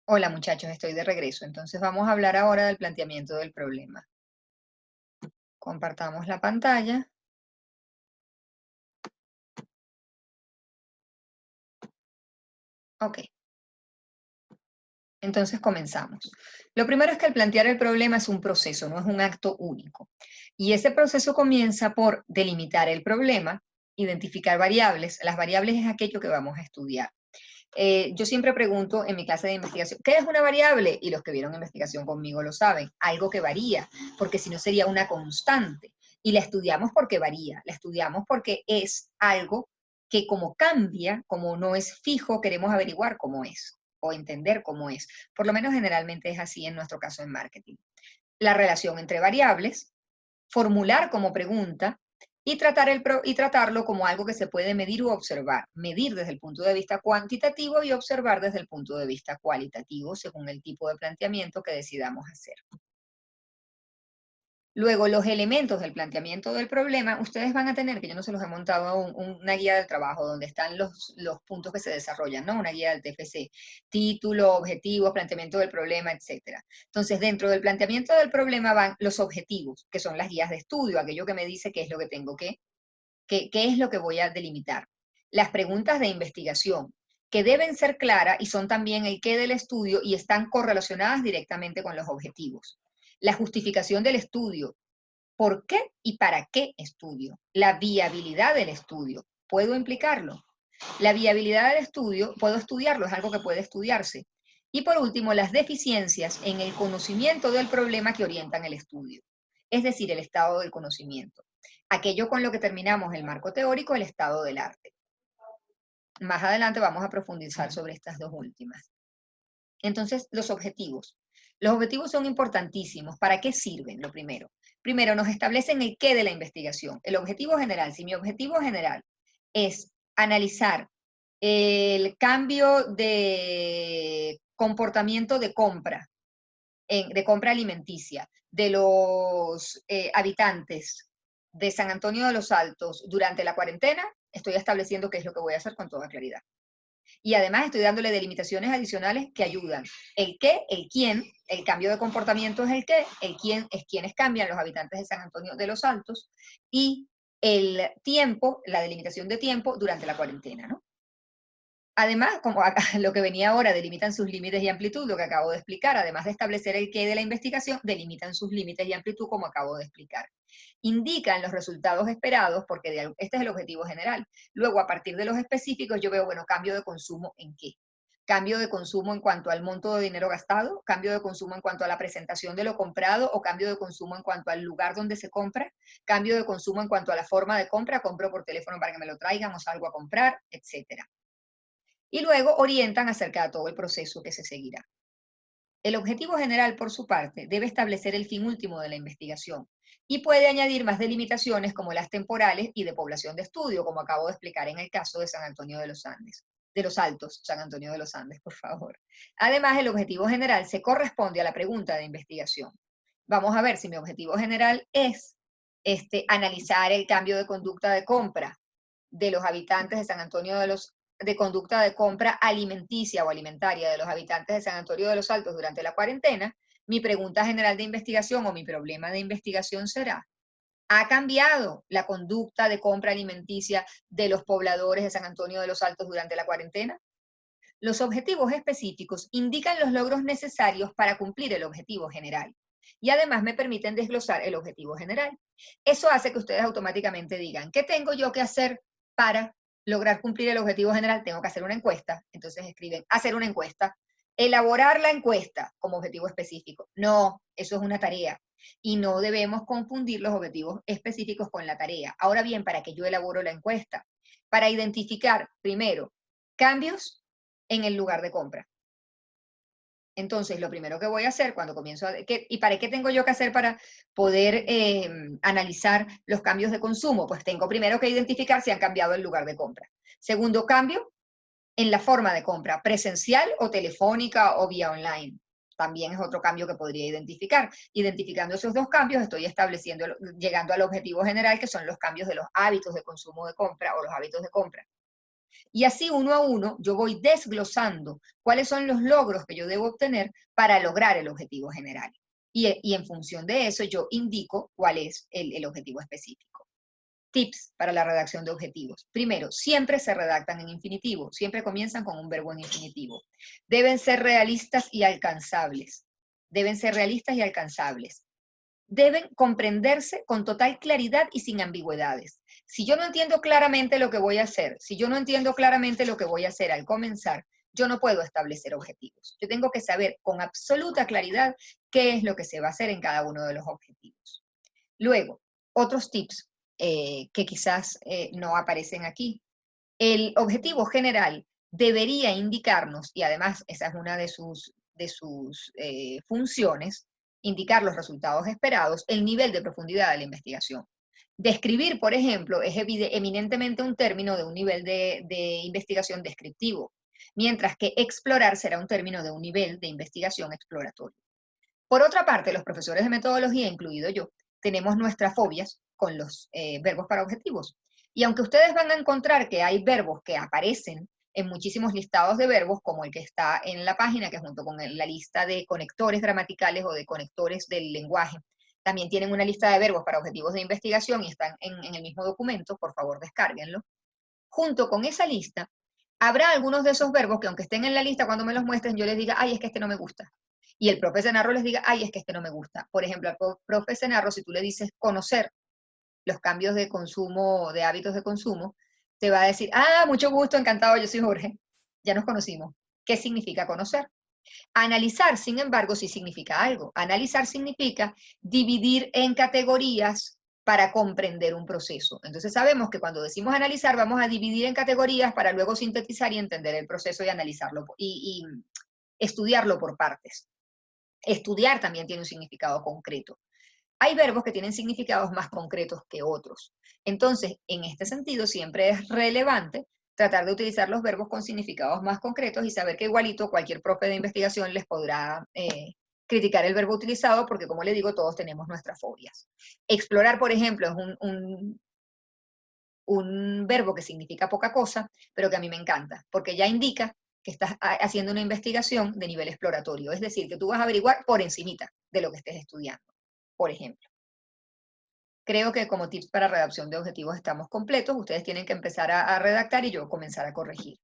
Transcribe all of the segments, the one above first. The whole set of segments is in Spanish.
Hola muchachos, estoy de regreso. Entonces vamos a hablar ahora del planteamiento del problema. Compartamos la pantalla. Ok, entonces comenzamos. Lo primero es que el plantear el problema es un proceso, no es un acto único. Y ese proceso comienza por delimitar el problema, identificar variables. Las variables es aquello que vamos a estudiar. Yo siempre pregunto en mi clase de investigación, ¿qué es una variable? Y los que vieron investigación conmigo lo saben, algo que varía, porque si no sería una constante. Y la estudiamos porque varía, la estudiamos porque es algo que como cambia, como no es fijo, queremos averiguar cómo es o entender cómo es. Por lo menos generalmente es así en nuestro caso en marketing. La relación entre variables, formular como pregunta y, y tratarlo como algo que se puede medir u observar. Medir desde el punto de vista cuantitativo y observar desde el punto de vista cualitativo, según el tipo de planteamiento que decidamos hacer. Luego, los elementos del planteamiento del problema, ustedes van a tener, que yo no se los he montado aún, una guía del trabajo donde están los puntos que se desarrollan, ¿no? Una guía del TFC, título, objetivos, planteamiento del problema, etcétera. Entonces, dentro del planteamiento del problema van los objetivos, que son las guías de estudio, aquello que me dice qué es lo que tengo qué es lo que voy a delimitar. Las preguntas de investigación, que deben ser claras y son también el qué del estudio y están correlacionadas directamente con los objetivos. La justificación del estudio, ¿por qué y para qué estudio? La viabilidad del estudio, ¿puedo implicarlo? La viabilidad del estudio, ¿puedo estudiarlo? Es algo que puede estudiarse. Y por último, las deficiencias en el conocimiento del problema que orientan el estudio, es decir, el estado del conocimiento. Aquello con lo que terminamos el marco teórico, el estado del arte. Más adelante vamos a profundizar sobre estas dos últimas. Entonces, los objetivos. Los objetivos son importantísimos. ¿Para qué sirven? Lo primero. Primero, nos establecen el qué de la investigación. El objetivo general. Si mi objetivo general es analizar el cambio de comportamiento de compra, de compra alimenticia, de los habitantes de San Antonio de los Altos durante la cuarentena, estoy estableciendo qué es lo que voy a hacer con toda claridad. Y además estoy dándole delimitaciones adicionales que ayudan. El qué, el quién, el cambio de comportamiento es el qué, el quién es quienes cambian los habitantes de San Antonio de los Altos y el tiempo, la delimitación de tiempo durante la cuarentena, ¿no? Además, como acá, lo que venía ahora, delimitan sus límites y amplitud, lo que acabo de explicar, además de establecer el qué de la investigación, delimitan sus límites y amplitud, como acabo de explicar. Indican los resultados esperados, porque este es el objetivo general. Luego, a partir de los específicos, yo veo, bueno, cambio de consumo en qué. Cambio de consumo en cuanto al monto de dinero gastado, cambio de consumo en cuanto a la presentación de lo comprado o cambio de consumo en cuanto al lugar donde se compra, cambio de consumo en cuanto a la forma de compra, compro por teléfono para que me lo traigan o salgo a comprar, etcétera. Y luego orientan acerca de todo el proceso que se seguirá. El objetivo general, por su parte, debe establecer el fin último de la investigación y puede añadir más delimitaciones como las temporales y de población de estudio, como acabo de explicar en el caso de San Antonio de los Andes, de los Altos, San Antonio de los Andes, por favor. Además, el objetivo general se corresponde a la pregunta de investigación. Vamos a ver si mi objetivo general es analizar el cambio de conducta de compra de los habitantes de San Antonio de conducta de compra alimenticia o alimentaria de los habitantes de San Antonio de los Altos durante la cuarentena, mi pregunta general de investigación o mi problema de investigación será, ¿ha cambiado la conducta de compra alimenticia de los pobladores de San Antonio de los Altos durante la cuarentena? Los objetivos específicos indican los logros necesarios para cumplir el objetivo general y además me permiten desglosar el objetivo general. Eso hace que ustedes automáticamente digan, ¿qué tengo yo que hacer para lograr cumplir el objetivo general? Tengo que hacer una encuesta. Entonces escriben, hacer una encuesta. Elaborar la encuesta como objetivo específico. No, eso es una tarea. Y no debemos confundir los objetivos específicos con la tarea. Ahora bien, ¿para qué yo elaboro la encuesta? Para identificar, primero, cambios en el lugar de compra. Entonces, lo primero que voy a hacer cuando comienzo ¿y para qué tengo yo que hacer para poder analizar los cambios de consumo? Pues tengo primero que identificar si han cambiado el lugar de compra. Segundo cambio, en la forma de compra, presencial o telefónica o vía online. También es otro cambio que podría identificar. Identificando esos dos cambios, estoy estableciendo, llegando al objetivo general, que son los cambios de los hábitos de consumo de compra o los hábitos de compra. Y así uno a uno yo voy desglosando cuáles son los logros que yo debo obtener para lograr el objetivo general. Y en función de eso yo indico cuál es el objetivo específico. Tips para la redacción de objetivos. Primero, siempre se redactan en infinitivo, siempre comienzan con un verbo en infinitivo. Deben ser realistas y alcanzables. Deben ser realistas y alcanzables. Deben comprenderse con total claridad y sin ambigüedades. Si yo no entiendo claramente lo que voy a hacer, si yo no entiendo claramente lo que voy a hacer al comenzar, yo no puedo establecer objetivos. Yo tengo que saber con absoluta claridad qué es lo que se va a hacer en cada uno de los objetivos. Luego, otros tips que quizás no aparecen aquí. El objetivo general debería indicarnos, y además esa es una de sus funciones, indicar los resultados esperados, el nivel de profundidad de la investigación. Describir, por ejemplo, es eminentemente un término de un nivel de investigación descriptivo, mientras que explorar será un término de un nivel de investigación exploratorio. Por otra parte, los profesores de metodología, incluido yo, tenemos nuestras fobias con los verbos para objetivos. Y aunque ustedes van a encontrar que hay verbos que aparecen en muchísimos listados de verbos, como el que está en la página, que junto con la lista de conectores gramaticales o de conectores del lenguaje, también tienen una lista de verbos para objetivos de investigación y están en el mismo documento, por favor descárguenlo. Junto con esa lista, habrá algunos de esos verbos que aunque estén en la lista, cuando me los muestren, yo les diga, ay, es que este no me gusta. Y el profe Senarro les diga, ay, es que este no me gusta. Por ejemplo, al profe Senarro, si tú le dices conocer los cambios de consumo, de hábitos de consumo, te va a decir, ah, mucho gusto, encantado, yo soy Jorge. Ya nos conocimos. ¿Qué significa conocer? Analizar, sin embargo, sí significa algo. Analizar significa dividir en categorías para comprender un proceso. Entonces sabemos que cuando decimos analizar, vamos a dividir en categorías para luego sintetizar y entender el proceso y analizarlo y estudiarlo por partes. Estudiar también tiene un significado concreto. Hay verbos que tienen significados más concretos que otros. Entonces, en este sentido, siempre es relevante tratar de utilizar los verbos con significados más concretos y saber que igualito cualquier profe de investigación les podrá criticar el verbo utilizado porque, como le digo, todos tenemos nuestras fobias. Explorar, por ejemplo, es un verbo que significa poca cosa, pero que a mí me encanta, porque ya indica que estás haciendo una investigación de nivel exploratorio, es decir, que tú vas a averiguar por encimita de lo que estés estudiando, por ejemplo. Creo que como tips para redacción de objetivos estamos completos. Ustedes tienen que empezar a redactar y yo comenzar a corregir.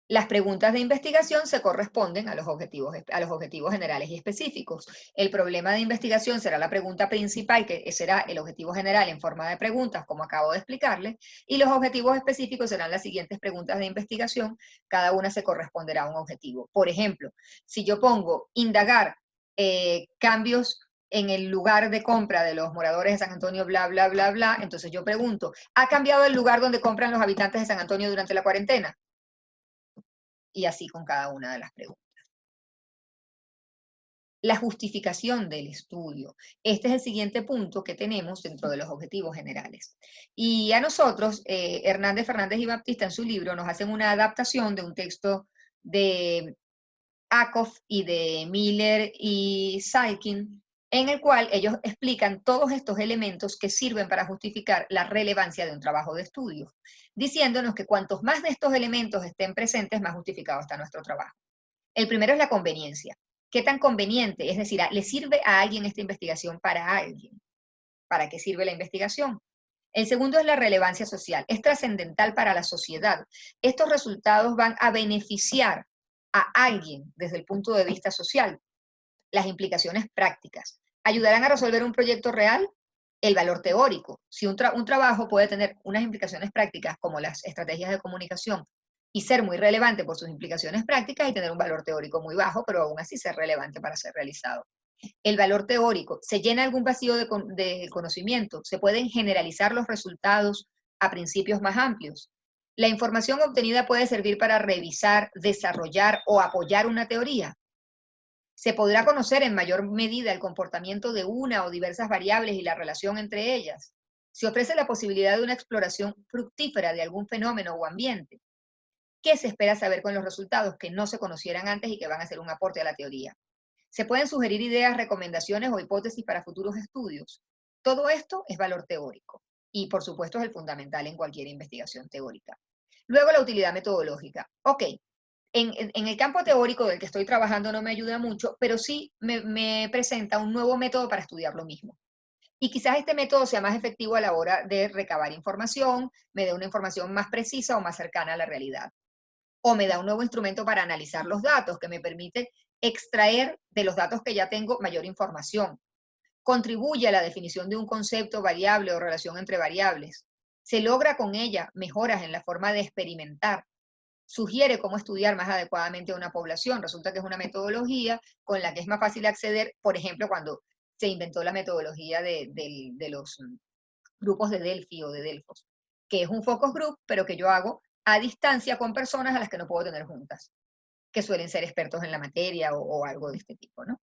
Las preguntas de investigación se corresponden a los objetivos generales y específicos. El problema de investigación será la pregunta principal, que será el objetivo general en forma de preguntas, como acabo de explicarles, y los objetivos específicos serán las siguientes preguntas de investigación. Cada una se corresponderá a un objetivo. Por ejemplo, si yo pongo indagar cambios en el lugar de compra de los moradores de San Antonio, bla, bla, bla, bla, entonces yo pregunto, ¿ha cambiado el lugar donde compran los habitantes de San Antonio durante la cuarentena? Y así con cada una de las preguntas. La justificación del estudio. Este es el siguiente punto que tenemos dentro de los objetivos generales. Y a nosotros, Hernández, Fernández y Baptista en su libro nos hacen una adaptación de un texto de Akoff y de Miller y Salkin, en el cual ellos explican todos estos elementos que sirven para justificar la relevancia de un trabajo de estudio, diciéndonos que cuantos más de estos elementos estén presentes, más justificado está nuestro trabajo. El primero es la conveniencia. ¿Qué tan conveniente? Es decir, ¿le sirve a alguien esta investigación para alguien? ¿Para qué sirve la investigación? El segundo es la relevancia social. Es trascendental para la sociedad. Estos resultados van a beneficiar a alguien desde el punto de vista social. Las implicaciones prácticas. ¿Ayudarán a resolver un proyecto real? El valor teórico. Si un trabajo puede tener unas implicaciones prácticas como las estrategias de comunicación y ser muy relevante por sus implicaciones prácticas y tener un valor teórico muy bajo, pero aún así ser relevante para ser realizado. El valor teórico, ¿se llena algún vacío de conocimiento? ¿Se pueden generalizar los resultados a principios más amplios? ¿La información obtenida puede servir para revisar, desarrollar o apoyar una teoría? ¿Se podrá conocer en mayor medida el comportamiento de una o diversas variables y la relación entre ellas? ¿Se ofrece la posibilidad de una exploración fructífera de algún fenómeno o ambiente? ¿Qué se espera saber con los resultados que no se conocieran antes y que van a ser un aporte a la teoría? Se pueden sugerir ideas, recomendaciones o hipótesis para futuros estudios. Todo esto es valor teórico. y por supuesto es el fundamental en cualquier investigación teórica. Luego la utilidad metodológica. Ok, en el campo teórico del que estoy trabajando no me ayuda mucho, pero sí me presenta un nuevo método para estudiar lo mismo. Y quizás este método sea más efectivo a la hora de recabar información, me dé una información más precisa o más cercana a la realidad. O me da un nuevo instrumento para analizar los datos que me permite extraer de los datos que ya tengo mayor información. Contribuye a la definición de un concepto, variable o relación entre variables. Se logra con ella mejoras en la forma de experimentar. Sugiere cómo estudiar más adecuadamente a una población. Resulta que es una metodología con la que es más fácil acceder, por ejemplo, cuando se inventó la metodología de los grupos de Delphi o de Delfos, que es un focus group, pero que yo hago a distancia con personas a las que no puedo tener juntas, que suelen ser expertos en la materia o algo de este tipo, ¿no?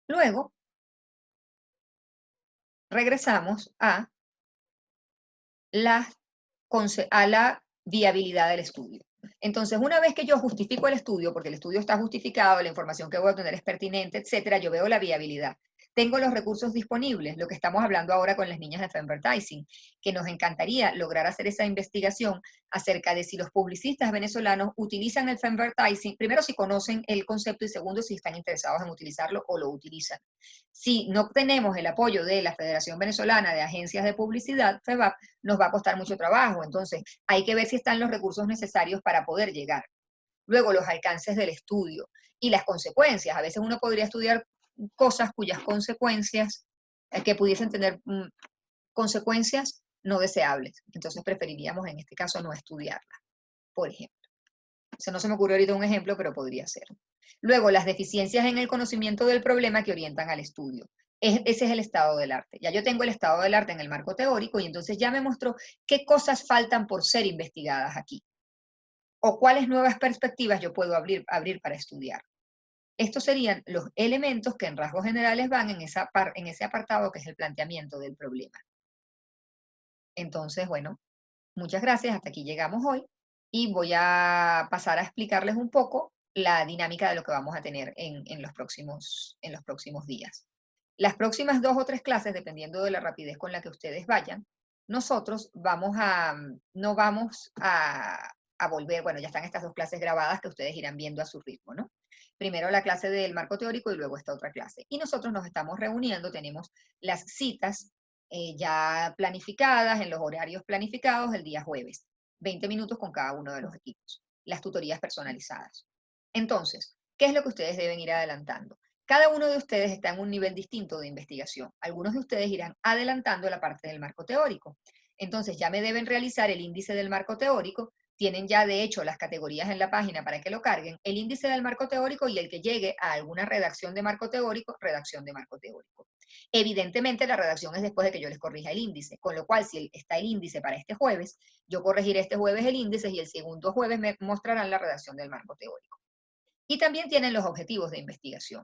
Luego, regresamos la, a la viabilidad del estudio. Entonces, una vez que yo justifico el estudio, porque el estudio está justificado, la información que voy a obtener es pertinente, etcétera, yo veo la viabilidad. Tengo los recursos disponibles, lo que estamos hablando ahora con las niñas de Femvertising, que nos encantaría lograr hacer esa investigación acerca de si los publicistas venezolanos utilizan el Femvertising, primero si conocen el concepto y segundo si están interesados en utilizarlo o lo utilizan. Si no tenemos el apoyo de la Federación Venezolana de Agencias de Publicidad, FEVAP, nos va a costar mucho trabajo. Entonces, hay que ver si están los recursos necesarios para poder llegar. Luego, los alcances del estudio y las consecuencias. A veces uno podría estudiar cosas cuyas consecuencias, que pudiesen tener consecuencias no deseables. Entonces, preferiríamos en este caso no estudiarlas, por ejemplo. O sea, no se me ocurre ahorita un ejemplo, pero podría ser. Luego, las deficiencias en el conocimiento del problema que orientan al estudio. Ese es el estado del arte. Ya yo tengo el estado del arte en el marco teórico y entonces ya me mostró qué cosas faltan por ser investigadas aquí o cuáles nuevas perspectivas yo puedo abrir para estudiar. Estos serían los elementos que en rasgos generales van en ese apartado que es el planteamiento del problema. Entonces, bueno, muchas gracias. Hasta aquí llegamos hoy y voy a pasar a explicarles un poco la dinámica de lo que vamos a tener en los próximos días. Las próximas 2 o 3 clases, dependiendo de la rapidez con la que ustedes vayan, nosotros no vamos a volver, bueno, ya están estas 2 clases grabadas que ustedes irán viendo a su ritmo, ¿no? Primero la clase del marco teórico y luego esta otra clase. Y nosotros nos estamos reuniendo, tenemos las citas ya planificadas, en los horarios planificados el día jueves. 20 minutos con cada uno de los equipos. Las tutorías personalizadas. Entonces, ¿qué es lo que ustedes deben ir adelantando? Cada uno de ustedes está en un nivel distinto de investigación. Algunos de ustedes irán adelantando la parte del marco teórico. Entonces, ya me deben realizar el índice del marco teórico. Tienen ya, de hecho, las categorías en la página para que lo carguen. El índice del marco teórico y el que llegue a alguna redacción de marco teórico, redacción de marco teórico. Evidentemente, la redacción es después de que yo les corrija el índice, con lo cual, si está el índice para este jueves, yo corregiré este jueves el índice y el segundo jueves me mostrarán la redacción del marco teórico. Y también tienen los objetivos de investigación.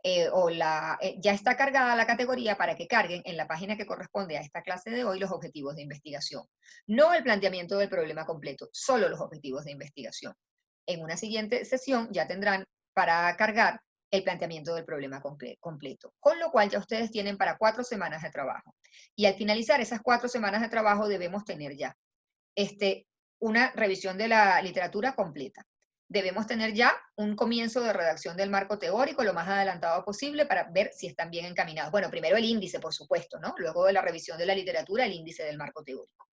Ya está cargada la categoría para que carguen en la página que corresponde a esta clase de hoy los objetivos de investigación. No el planteamiento del problema completo, solo los objetivos de investigación. En una siguiente sesión ya tendrán para cargar el planteamiento del problema completo, con lo cual ya ustedes tienen para 4 semanas de trabajo. Y al finalizar esas 4 semanas de trabajo debemos tener ya una revisión de la literatura completa. Debemos tener ya un comienzo de redacción del marco teórico lo más adelantado posible para ver si están bien encaminados. Bueno, primero el índice, por supuesto, ¿no? Luego de la revisión de la literatura, el índice del marco teórico.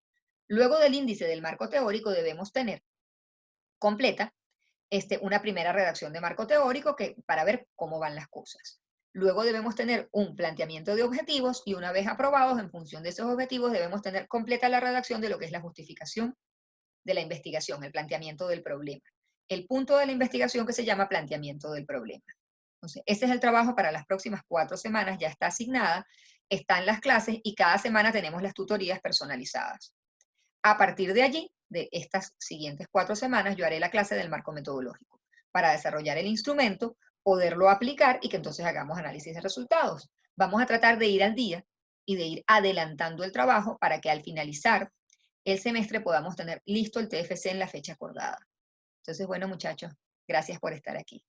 Luego del índice del marco teórico debemos tener completa una primera redacción de marco teórico para ver cómo van las cosas. Luego debemos tener un planteamiento de objetivos y una vez aprobados, en función de esos objetivos, debemos tener completa la redacción de lo que es la justificación de la investigación, el planteamiento del problema. El punto de la investigación que se llama planteamiento del problema. Entonces, ese es el trabajo para las próximas 4 semanas, ya está asignada, están las clases y cada semana tenemos las tutorías personalizadas. A partir de allí, de estas siguientes 4 semanas, yo haré la clase del marco metodológico para desarrollar el instrumento, poderlo aplicar y que entonces hagamos análisis de resultados. Vamos a tratar de ir al día y de ir adelantando el trabajo para que al finalizar el semestre podamos tener listo el TFC en la fecha acordada. Entonces, bueno, muchachos, gracias por estar aquí.